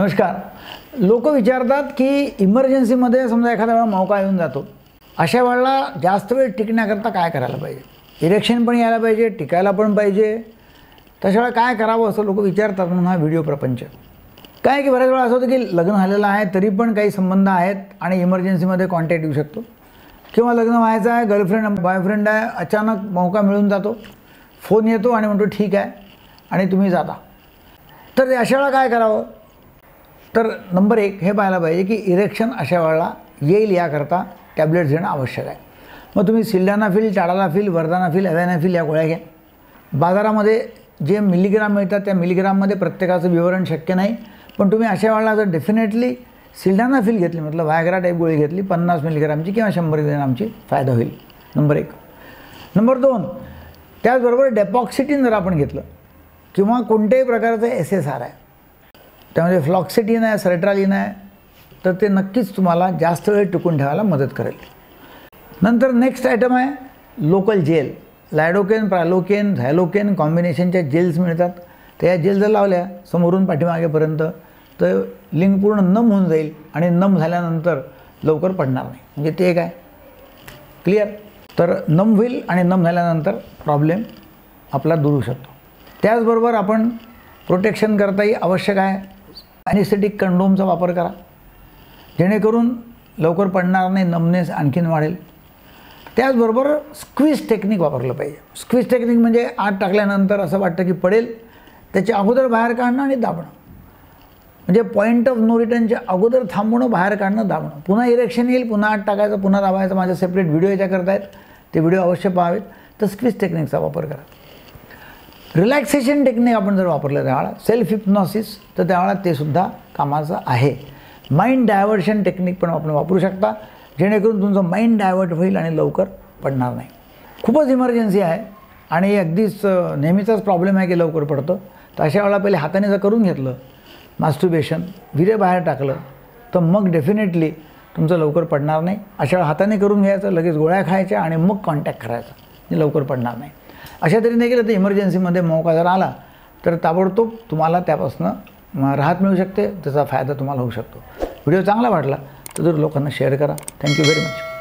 नमस्कार. लोक विचारतात की इमर्जन्सीमध्ये समजा एखादा वेळा मौका येऊन जातो, अशा वेळेला जास्त वेळ टिकण्याकरता काय करायला पाहिजे? इरेक्शन पण यायला पाहिजे, टिकायला पण पाहिजे, तशा वेळेला काय करावं असं लोक विचारतात. म्हणून हा व्हिडिओ प्रपंच. काय की बऱ्याच वेळा असं होतं की लग्न झालेलं आहे तरी पण काही संबंध आहेत आणि इमर्जन्सीमध्ये कॉन्टॅक्ट येऊ शकतो, किंवा लग्न व्हायचं आहे, गर्लफ्रेंड बॉयफ्रेंड आहे, अचानक मौका मिळून जातो, फोन येतो आणि म्हणतो ठीक आहे आणि तुम्ही जाता. तर अशा वेळेला काय करावं? तर नंबर 1 हे पाहायला पाहिजे की इरेक्शन अशा वेळेला येईल याकरता टॅब्लेट्स घेणं आवश्यक आहे. मग तुम्ही सिल्डनाफिल, टाडालाफिल, वर्धानाफिल, अव्हॅनाफिल या गोळ्या घ्या. बाजारामध्ये जे मिलीग्राम मिळतात त्या मिलीग्राममध्ये प्रत्येकाचं विवरण शक्य नाही, पण तुम्ही अशा वेळेला जर डेफिनेटली सिल्डनाफिल घेतली, मतलब व्हायग्रा टाईप गोळी घेतली 50 मिलीग्रामची किंवा 100 मिलीग्रामची, फायदा होईल. नंबर 1. नंबर 2, त्याचबरोबर डेपॉक्सिटिन जर आपण घेतलं किंवा कोणत्याही प्रकारचं SSR आहे, त्यामध्ये फ्लॉक्सिटिन आहे, सर्ट्रालिन आहे, तर ते नक्कीच तुम्हाला जास्त वेळ टिकून ठेवायला मदत करेल. नंतर नेक्स्ट आयटम आहे लोकल जेल. लायडोकेन, प्रालोकेन, झायलोकेन कॉम्बिनेशनच्या जेल्स मिळतात. तर या जेल जर लावल्या समोरून पाठीमागेपर्यंत तर लिंग पूर्ण नम होऊन जाईल आणि नम झाल्यानंतर लवकर पडणार नाही. म्हणजे ते काय क्लिअर? तर नम होईल आणि नम झाल्यानंतर प्रॉब्लेम आपला दूर होऊ शकतो. त्याचबरोबर आपण प्रोटेक्शन करताही आवश्यक आहे. ॲनेस्थेटिक कंडोमचा वापर करा, जेणेकरून लवकर पडणार नाही, नमनेस आणखीन वाढेल. त्याचबरोबर स्क्वीज टेक्निक वापरलं पाहिजे. स्क्वीज टेक्निक म्हणजे आत टाकल्यानंतर असं वाटतं की पडेल, त्याच्या अगोदर बाहेर काढणं आणि दाबणं, म्हणजे पॉईंट ऑफ नो रिटर्नच्या अगोदर थांबवणं, बाहेर काढणं, दाबणं. पुन्हा इरेक्शन येईल, पुन्हा आत टाकायचं, पुन्हा दाबायचं. माझे सेपरेट व्हिडिओ याच्या करता आहेत, ते व्हिडिओ अवश्य पाहावेत. तर स्क्वीज टेक्निकचा वापर करा. रिलॅक्सेशन टेक्निक आपण जर वापरलं त्यावेळेला, सेल्फ हिप्नॉसिस, तर त्यावेळेला ते सुद्धा कामाचं आहे. माइंड डायव्हर्शन टेक्निक पण आपण वापरू शकता, जेणेकरून तुमचं माइंड डायव्हर्ट होईल आणि लवकर पडणार नाही. खूपच इमर्जन्सी आहे आणि अगदीच नेहमीचाच प्रॉब्लेम आहे की लवकर पडतं, तर अशा वेळेला पहिले हाताने जर करून घेतलं मास्टरबेशन, विरे बाहेर टाकलं, तर मग डेफिनेटली तुमचं लवकर पडणार नाही. अशा वेळेला हाताने करून घ्यायचं, लगेच गोळ्या खायच्या आणि मग कॉन्टॅक्ट करायचा, म्हणजे लवकर पडणार नाही. अशा तऱ्हेने केलं तर इमर्जन्सीमध्ये मौका जर आला तर ताबडतोब तुम्हाला त्यापासून राहत मिळू शकते, त्याचा फायदा तुम्हाला होऊ शकतो. व्हिडिओ चांगला वाटला तर लोकांना शेअर करा. Thank you very much.